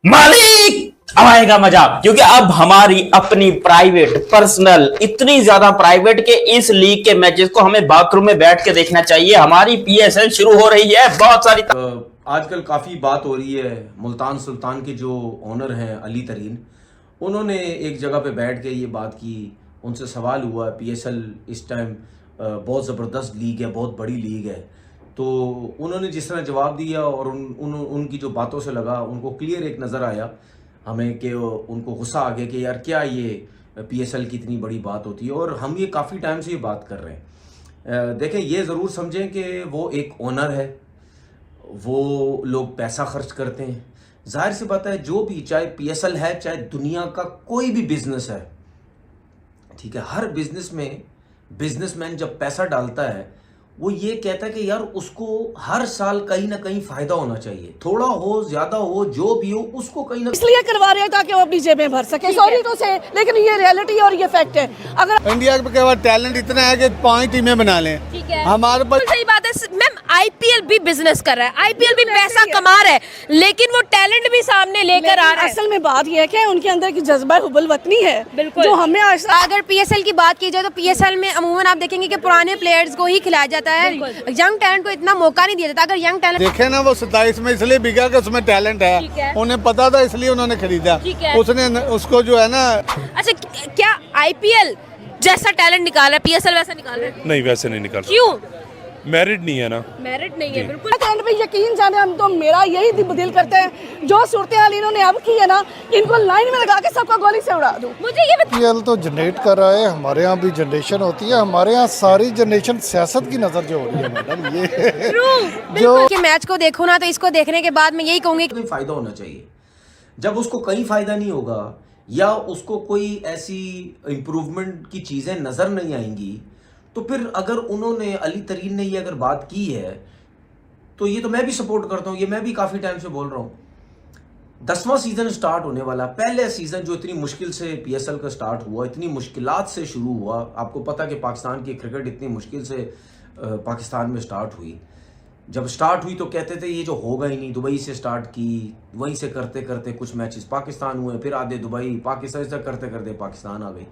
मालिक अब आएगा मजा, क्योंकि अब हमारी अपनी प्राइवेट पर्सनल इतनी ज्यादा प्राइवेट के इस लीग के मैचेस को हमें बाथरूम में बैठ के देखना चाहिए। हमारी पीएसएल शुरू हो रही है, बहुत सारी आजकल काफ़ी बात हो रही है। मुल्तान सुल्तान के जो ओनर हैं अली तरीन, उन्होंने एक जगह पे बैठ के ये बात की। उनसे सवाल हुआ पीएसएल इस टाइम बहुत ज़बरदस्त लीग है, बहुत बड़ी लीग है। तो उन्होंने जिस तरह जवाब दिया और उनकी जो बातों से लगा, उनको क्लियर एक नज़र आया हमें कि उनको गुस्सा आ गया कि यार क्या ये पीएसएल की इतनी बड़ी बात होती है। और हम ये काफ़ी टाइम से ये बात कर रहे हैं। देखें, ये ज़रूर समझें कि वो एक ओनर है, वो लोग पैसा खर्च करते हैं। जाहिर सी बात है, जो भी, चाहे पीएसएल है चाहे दुनिया का कोई भी बिजनेस है, ठीक है, हर बिजनेस में बिजनेसमैन जब पैसा डालता है वो ये कहता है कि यार उसको हर साल कहीं ना कहीं फायदा होना चाहिए, थोड़ा हो ज्यादा हो जो भी हो, उसको कहीं ना इसलिए करवा रहे हैं ताकि वो अपनी जेबें भर सके। सॉरी तो से, लेकिन ये रियलिटी और ये फैक्ट है। अगर इंडिया के पास टैलेंट इतना है कि 5 टीमें बना लें, ठीक है, हमारे पास सही बात है मैम। आईपीएल भी बिजनेस कर रहा है, आईपीएल भी पैसा कमा रहा है, लेकिन वो टैलेंट भी सामने लेकर आ रहा है। असल में बात ये है कि उनके अंदर की जज्बा हुब्बुल वतनी है, बिल्कुल। जो हमें अगर पीएसएल की बात की जाए तो पीएसएल में अमूमन आप देखेंगे कि पुराने प्लेयर्स को ही खिलाया जाता है, यंग टैलेंट को इतना मौका नहीं दिया जाता। अगर यंग टैलेंट देखे ना, वो 27 में इसलिए बिका कि उसमें टैलेंट ठीक है। है, उन्हें पता था इसलिए उन्होंने खरीदा। ठीक है। उसने उसको जो है ना, अच्छा, क्या आईपीएल जैसा टैलेंट निकाला है पीएसएल वैसा निकाल रहा है? नहीं, वैसे नहीं निकाल। क्यों? मैरिड नहीं है ना, मेरिट नहीं है, बिल्कुल। एंड पे यकीन जाने, हम तो मेरा यही दिल करते हैं जो सूरत हाल इन्होंने अब की है ना, इनको लाइन में लगा के सबका गोली से उड़ा दूं। मुझे ये पीएल तो जनरेट कर रहा है। हमारे यहाँ भी जनरेशन होती है, हमारे यहाँ सारी जनरेशन सियासत की नजर जो हो रही है मैडम, ये जो कि मैच को देखो ना, तो इसको देखने के बाद मैं यही कहूंगी कहीं फायदा होना चाहिए। जब उसको कहीं फायदा नहीं होगा या उसको कोई ऐसी इंप्रूवमेंट की चीजें नजर नहीं आएंगी, तो फिर अगर उन्होंने, अली तरीन ने ये अगर बात की है, तो ये तो मैं भी सपोर्ट करता हूँ। ये मैं भी काफ़ी टाइम से बोल रहा हूँ। 10वां सीज़न स्टार्ट होने वाला, पहले सीज़न जो इतनी मुश्किल से पीएसएल का स्टार्ट हुआ, इतनी मुश्किलात से शुरू हुआ। आपको पता कि पाकिस्तान की क्रिकेट इतनी मुश्किल से पाकिस्तान में स्टार्ट हुई। जब स्टार्ट हुई तो कहते थे ये जो होगा ही नहीं, दुबई से स्टार्ट की, वहीं से करते करते कुछ मैचेस पाकिस्तान हुए, फिर आधे दुबई, पाकिस्तान से करते करते पाकिस्तान आ गई।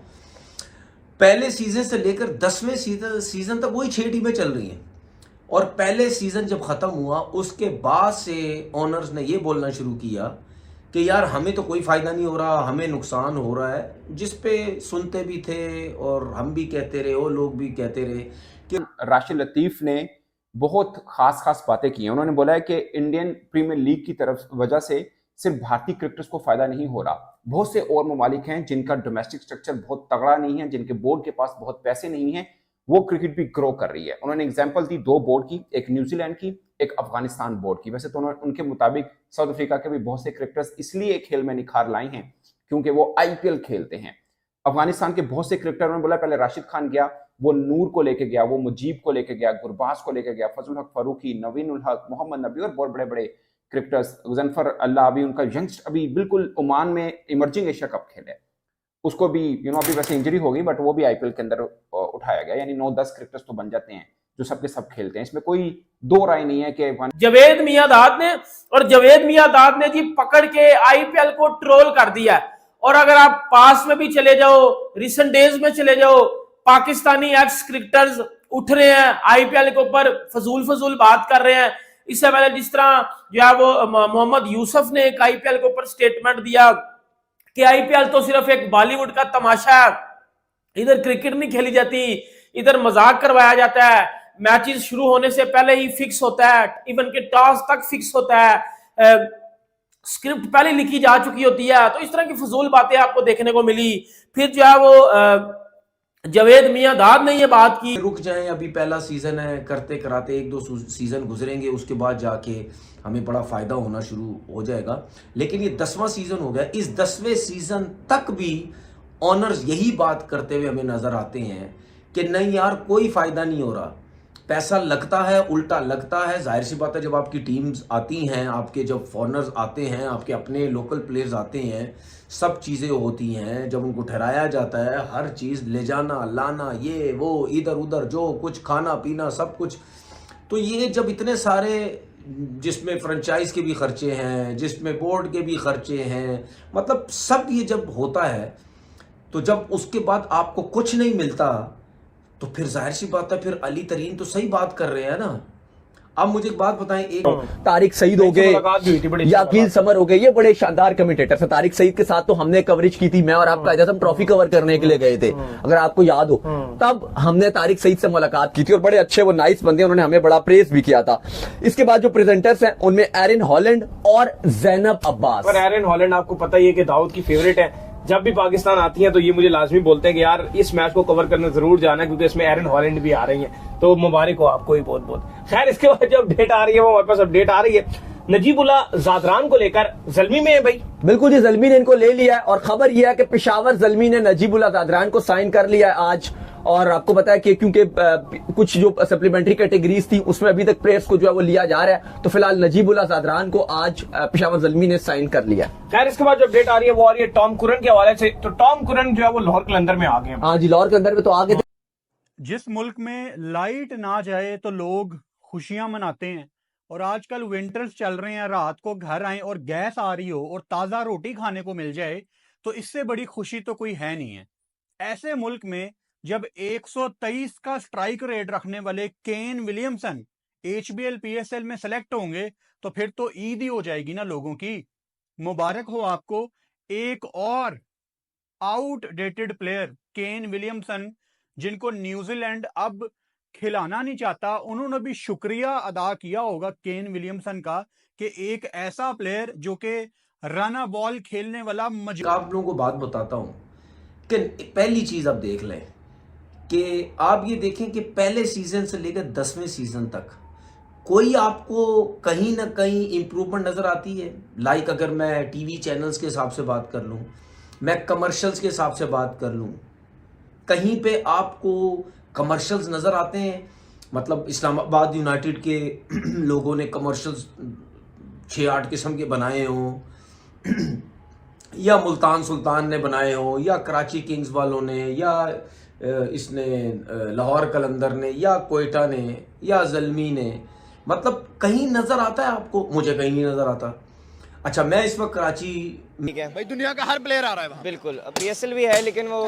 पहले सीजन से लेकर 10वें सीजन तक वही 6 टीमें चल रही हैं। और पहले सीजन जब खत्म हुआ, उसके बाद से ओनर्स ने ये बोलना शुरू किया कि यार हमें तो कोई फायदा नहीं हो रहा, हमें नुकसान हो रहा है, जिस पे सुनते भी थे और हम भी कहते रहे, वो लोग भी कहते रहे कि राशिद लतीफ ने बहुत खास बातें की हैं। उन्होंने बोला है कि इंडियन प्रीमियर लीग की तरफ वजह से सिर्फ भारतीय क्रिकेटर्स को फायदा नहीं हो रहा, बहुत से और ममालिक हैं जिनका डोमेस्टिक स्ट्रक्चर बहुत तगड़ा नहीं है, जिनके बोर्ड के पास बहुत पैसे नहीं है, वो क्रिकेट भी ग्रो कर रही है। उन्होंने एग्जांपल दी 2 बोर्ड की, एक न्यूजीलैंड की, एक अफगानिस्तान बोर्ड की। वैसे तो उनके मुताबिक साउथ अफ्रीका के भी बहुत से क्रिकेटर्स इसलिए खेल में निखार लाए हैं क्योंकि वो आईपीएल खेलते हैं। अफगानिस्तान के बहुत से क्रिकेटर, उन्होंने बोला पहले राशिद खान गया, वो नूर को लेके गया, वो मुजीब को लेके गया, गुरबाज को लेके गया, फजल हक फारूकी, नवीन उल हक, मोहम्मद नबी और बहुत बड़े बड़े क्रिकेटर्स, गजनफर अल्लाह, अभी उनका यंगस्ट अभी बिल्कुल ओमान में इमर्जिंग एशिया कप खेले, उसको भी अभी वैसे इंजरी हो गई, बट वो भी आईपीएल के अंदर उठाया गया। यानी 9-10 क्रिकेटर्स तो बन जाते हैं जो सबके सब खेलते हैं। इसमें कोई 2 राय नहीं है कि जवेद मियांदाद ने जी पकड़ के आईपीएल को ट्रोल कर दिया। और अगर आप पास में भी चले जाओ, रिसेंट डेज में चले जाओ, पाकिस्तानी एक्स क्रिकेटर्स उठ रहे हैं आईपीएल के ऊपर, फजूल बात कर रहे हैं। इससे पहले जिस तरह जो है वो मोहम्मद यूसुफ ने एक आईपीएल के ऊपर स्टेटमेंट दिया कि आईपीएल तो सिर्फ एक बॉलीवुड का तमाशा है, इधर क्रिकेट नहीं खेली जाती, इधर मजाक करवाया जाता है, मैचेस शुरू होने से पहले ही फिक्स होता है, इवन के टॉस तक फिक्स होता है, स्क्रिप्ट पहले लिखी जा चुकी होती है। तो इस तरह की फजूल बातें आपको देखने को मिली। फिर जो है वो जवेद मियांदाद ने ये बात की, रुक जाएं, अभी पहला सीजन है, करते कराते 1-2 सीजन गुजरेंगे, उसके बाद जाके हमें बड़ा फायदा होना शुरू हो जाएगा। लेकिन ये 10वां सीजन हो गया, इस 10वें सीजन तक भी ऑनर्स यही बात करते हुए हमें नजर आते हैं कि नहीं यार कोई फायदा नहीं हो रहा, पैसा लगता है, उल्टा लगता है। जाहिर सी बात है, जब आपकी टीम्स आती हैं, आपके जब फॉरनर्स आते हैं, आपके अपने लोकल प्लेयर्स आते हैं, सब चीज़ें होती हैं, जब उनको ठहराया जाता है, हर चीज़ ले जाना लाना, ये वो इधर उधर जो कुछ खाना पीना सब कुछ, तो ये जब इतने सारे जिसमें फ्रेंचाइज के भी खर्चे हैं, जिसमें बोर्ड के भी खर्चे हैं, मतलब सब ये जब होता है तो जब उसके बाद आपको कुछ नहीं मिलता तो फिर जाहिर सी बात है फिर अली तरीन तो सही बात कर रहे हैं ना। अब मुझे एक बात बताएं, एक तारिक सईद हो गए या अकील समर हो गए, ये बड़े शानदार कमेंटेटर्स हैं। तारिक सईद के साथ तो हमने कवरेज की थी, मैं और आपका एजाज हम ट्रॉफी कवर करने के लिए गए थे, अगर आपको याद हो। तब हमने तारिक सईद से मुलाकात की थी और बड़े अच्छे वो नाइस बंदे, उन्होंने हमें बड़ा प्रेस भी किया था। इसके बाद जो प्रेजेंटर्स हैं उनमें एरन हॉलैंड और जैनब अब्बास। पर एरन हॉलैंड आपको पता ही है कि दाऊद की फेवरेट है, जब भी पाकिस्तान आती है तो ये मुझे लाजमी बोलते हैं कि यार इस मैच को कवर करना जरूर जाना है क्योंकि इसमें एरन हॉलैंड भी आ रही है, तो मुबारक हो आपको ही बहुत बहुत। खैर इसके बाद जो अपडेट आ रही है वो हमारे पास अपडेट आ रही है नजीबुल्लाह ज़ादरान को लेकर। ज़ल्मी में है भाई, बिल्कुल जी, ज़ल्मी ने इनको ले लिया है और खबर यह है कि पेशावर ज़ल्मी ने नजीबुल्लाह ज़ादरान को साइन कर लिया है आज। और आपको पता है कि क्योंकि कुछ जो सप्लीमेंट्री कैटेगरीज थी उसमें अभी तक प्लेयर्स को जो है वो लिया जा रहा है, तो फिलहाल नजीबुल्लाह ज़ादरान को आज पेशावर ज़ल्मी ने साइन कर लिया। खैर इसके बाद जो अपडेट आ रही है वो आ रही है टॉम कुरन के हवाले से। तो टॉम कुरन जो है वो लाहौर कलंदर में आ गए। हाँ जी, लाहौर कलंदर में तो आ गए थे। जिस मुल्क में लाइट ना जाए तो लोग खुशियां मनाते हैं, और आजकल विंटर्स चल रहे हैं, रात को घर आए और गैस आ रही हो और ताज़ा रोटी खाने को मिल जाए तो इससे बड़ी खुशी तो कोई है नहीं है। ऐसे मुल्क में जब 123 का स्ट्राइक रेट रखने वाले केन विलियमसन HBL PSL में सेलेक्ट होंगे तो फिर तो ईद ही हो जाएगी ना लोगों की। मुबारक हो आपको। एक और आउटडेटेड प्लेयर केन विलियमसन, जिनको न्यूजीलैंड अब खिलाना नहीं चाहता, उन्होंने भी शुक्रिया अदा किया होगा केन विलियमसन का कि एक ऐसा प्लेयर जो कि रन बॉल खेलने वाला आप लोगों को बात बताता हूं कि पहली चीज आप देख लें कि आप ये देखें कि पहले सीजन से लेकर 10वें सीजन तक कोई आपको कहीं ना कहीं इंप्रूवमेंट नजर आती है। लाइक अगर मैं टीवी चैनल्स के हिसाब से बात कर लूं, मैं कमर्शियल्स के हिसाब से बात कर लूं, कहीं पे आपको कमर्शियल्स नज़र आते हैं? मतलब इस्लामाबाद यूनाइटेड के लोगों ने कमर्शियल्स 6-8 किस्म के बनाए हों, या मुल्तान सुल्तान ने बनाए हों, या कराची किंग्स वालों ने, या इसने लाहौर कलंदर ने, या कोयटा ने, या ज़ल्मी ने, मतलब कहीं नज़र आता है आपको? मुझे कहीं नहीं नज़र आता। अच्छा, मैं इस वक्त कराची, ठीक है भाई, दुनिया का हर प्लेयर आ रहा है वहाँ। बिल्कुल, PSL भी है लेकिन वो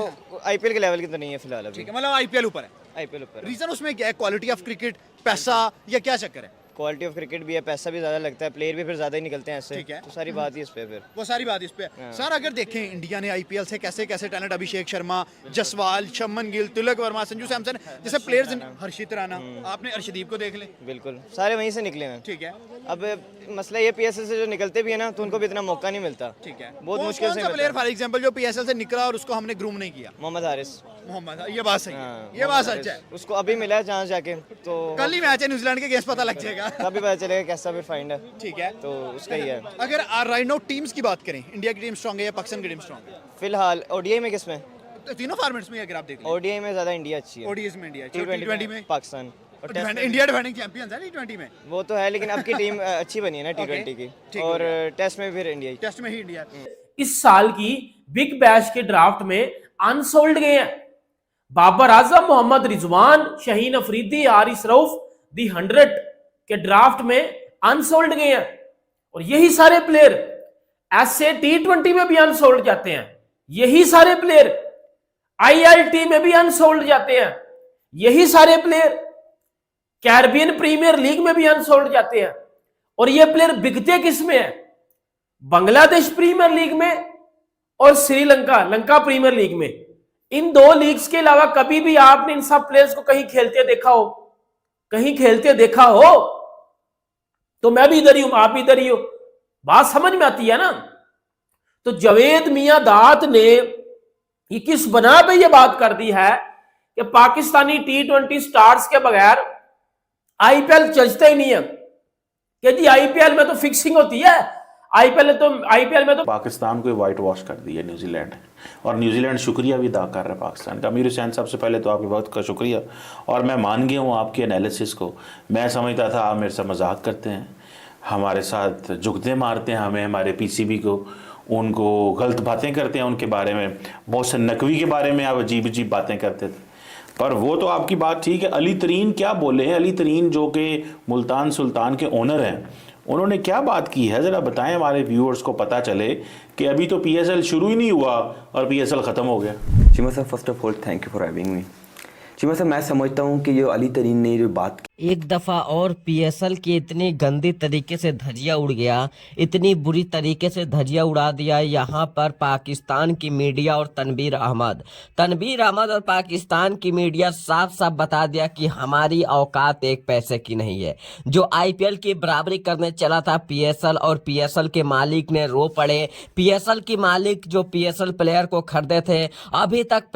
IPL के लेवल की तो नहीं है फिलहाल अभी। ठीक है, मतलब IPL ऊपर है। IPL ऊपर। रीजन उसमें क्या है? क्वालिटी ऑफ क्रिकेट, पैसा, या क्या चक्कर है? क्वालिटी ऑफ क्रिकेट भी है, पैसा भी ज्यादा लगता है, प्लेयर भी फिर ज्यादा ही निकलते हैं ऐसे। ठीक है, तो सारी बात ही इस पे, फिर वो सारी बात इस पे। सर अगर देखें इंडिया ने IPL से कैसे कैसे टैलेंट, अभिषेक शर्मा, जसवाल, शमन गिल, तिलक वर्मा, संजू सैमसन जैसे प्लेयर्स, हर्षित राणा, आपने अर्शदीप को देख ले। बिल्कुल, सारे वहीं से निकले हैं। ठीक है, अब मसला ये PSL से जो निकलते भी है ना तो उनको भी इतना मौका नहीं मिलता। ठीक है, बहुत मुश्किल से। प्लेयर फॉर एग्जांपल जो PSL से निकला और उसको हमने ग्रूम नहीं किया, मोहम्मद हारिस। मोहम्मद, ये बात सही है, ये बात सच है। उसको अभी मिला है चांस जाके, तो कल ही मैच है न्यूजीलैंड के, गेस पता लग जाएगा, तभी पता चलेगा कैसा भी फाइंड है। ठीक है, तो उसका ही है। अगर राइट नाउ टीम्स की बात करें, इंडिया की टीम स्ट्रांग है या पाकिस्तान की टीम स्ट्रांग है? फिलहाल ODI में किसमें? तीनों फॉर्मेट्स में अगर आप देख लें, ODI में ज्यादा इंडिया अच्छी है। ODI में इंडिया, T20 में पाकिस्तान, इंडिया डिफेंडिंग चैंपियंस है T20 में। वो तो है, लेकिन अब की टीम अच्छी बनी है ना T20 की, और टेस्ट में फिर इंडिया, टेस्ट में ही इंडिया। इस साल की बिग बैश के ड्राफ्ट में अनसोल्ड गए हैं बाबर आजम, मोहम्मद रिजवान, शाहीन अफरीदी, हारिस रऊफ, दी 100 के ड्राफ्ट में अनसोल्ड गए हैं। और यही सारे प्लेयर ऐसे T20 में भी अनसोल्ड जाते हैं, यही सारे प्लेयर IIT में भी अनसोल्ड जाते हैं, यही सारे प्लेयर कैरिबियन प्रीमियर लीग में भी अनसोल्ड जाते हैं। और ये प्लेयर बिकते किस में है? बांग्लादेश प्रीमियर लीग में और श्रीलंका लंका प्रीमियर लीग में। इन दो लीग्स के अलावा कभी भी आपने इन सब प्लेयर्स को कहीं खेलते देखा हो? कहीं खेलते देखा हो? तो मैं भी इधर ही हूं, आप भी इधर ही हो, बात समझ में आती है ना? तो जावेद मियां दात ने ये किस बना पे ये बात कर दी है कि पाकिस्तानी T20 स्टार्स के बगैर IPL चलता ही नहीं है, कि जी IPL में तो फिक्सिंग होती है, IPL में तो पाकिस्तान को वाइट वॉश कर दिया न्यूजीलैंड, और न्यूजीलैंड शुक्रिया भी अदा कर रहा है पाकिस्तान का। अमीर हुसैन साहब, से पहले तो आपके वक्त का शुक्रिया, और मैं मान गया हूँ आपके एनालिसिस को। मैं समझता था आप मेरे से मजाक करते हैं, हमारे साथ जुगते मारते हैं, हमें हमारे PCB को, उनको गलत बातें करते हैं, उनके बारे में बहुत से नकवी के बारे में आप अजीब अजीब बातें करते थे। पर वो तो आपकी बात ठीक है। अली तरीन क्या बोले हैं? अली तरीन जो कि मुल्तान सुल्तान के ओनर हैं, उन्होंने क्या बात की है, ज़रा बताएं, हमारे व्यूअर्स को पता चले कि अभी तो PSL शुरू ही नहीं हुआ और PSL ख़त्म हो गया। Cheema sir, first of all thank you for having me. Cheema sir, मैं समझता हूँ कि जो अली तरीन ने जो बात एक दफ़ा और PSL की इतनी गंदी तरीके से धजिया उड़ गया, इतनी बुरी तरीके से धजिया उड़ा दिया यहाँ पर पाकिस्तान की मीडिया और तनवीर अहमद और पाकिस्तान की मीडिया साफ साफ बता दिया कि हमारी औकात एक पैसे की नहीं है। जो IPL की बराबरी करने चला था PSL, और PSL के मालिक ने रो पड़े। PSL की मालिक जो PSL प्लेयर को खरीदे थे, अभी तक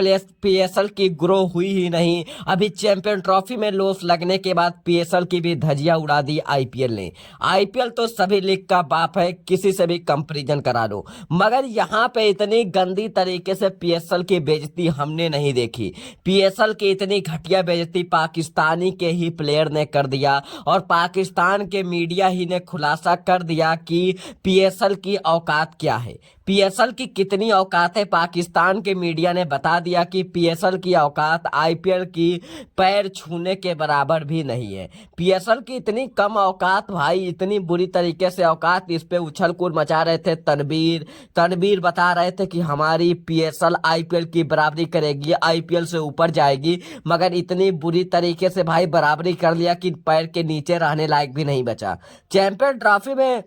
PSL की ग्रो हुई ही नहीं। अभी चैंपियन ट्रॉफी में लॉस लगने के बाद PSL की भी धजिया उड़ा दी IPL ने। IPL तो सभी लीग का बाप है, किसी से भी कंपैरिजन करा लो, मगर यहाँ पे इतनी गंदी तरीके से PSL की बेइज्जती हमने नहीं देखी। PSL की इतनी घटिया बेइज्जती पाकिस्तानी के ही प्लेयर ने कर दिया, और पाकिस्तान के मीडिया ही ने खुलासा कर दिया कि PSL की औकात क्या है, PSL की कितनी औकात है। पाकिस्तान के मीडिया ने बता दिया कि PSL की औकात IPL की पैर छूने के बराबर भी नहीं है। PSL की इतनी कम औकात भाई, इतनी बुरी तरीके से औकात, इस पे उछल कूद मचा रहे थे तनवीर बता रहे थे कि हमारी PSL IPL की बराबरी करेगी, IPL से ऊपर जाएगी, मगर इतनी बुरी तरीके से भाई बराबरी कर लिया कि पैर के नीचे रहने लायक भी नहीं बचा। चैंपियन ट्रॉफी में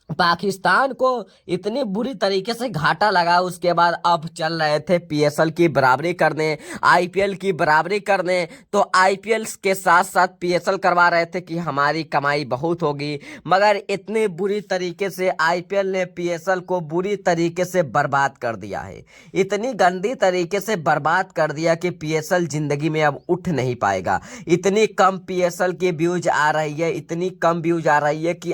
पाकिस्तान को इतनी बुरी तरीके से घाटा लगा, उसके बाद अब चल रहे थे PSL की बराबरी करने, IPL की बराबरी करने, तो IPL के साथ साथ PSL करवा रहे थे कि हमारी कमाई बहुत होगी, मगर इतनी बुरी तरीके से IPL ने PSL को बुरी तरीके से बर्बाद कर दिया है। इतनी गंदी तरीके से बर्बाद कर दिया कि PSL जिंदगी में अब उठ नहीं पाएगा। इतनी कम PSL की व्यूज आ रही है, इतनी कम व्यूज आ रही है कि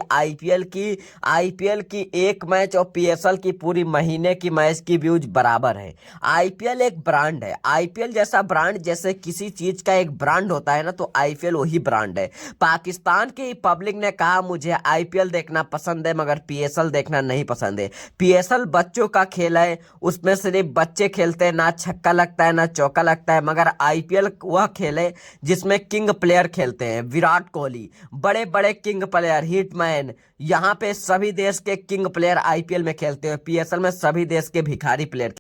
IPL की एक मैच और PSL की पूरी महीने की मैच की व्यूज बराबर है। IPL एक ब्रांड है, IPL जैसा ब्रांड, जैसे किसी चीज का एक ब्रांड होता है ना, तो IPL वही ब्रांड है। पाकिस्तान की पब्लिक ने कहा मुझे IPL देखना पसंद है मगर PSL देखना नहीं पसंद है। PSL बच्चों का खेल है, उसमें सिर्फ बच्चे खेलते हैं, ना छक्का लगता है ना चौका लगता है, मगर IPL वह खेल है जिसमें किंग प्लेयर खेलते हैं। विराट कोहली, बड़े बड़े किंग प्लेयर, हिटमैन, यहाँ पे सभी देश के किंग प्लेयर IPL में खेलते हैं। PSL में सभी देश के भिखारी प्लेयर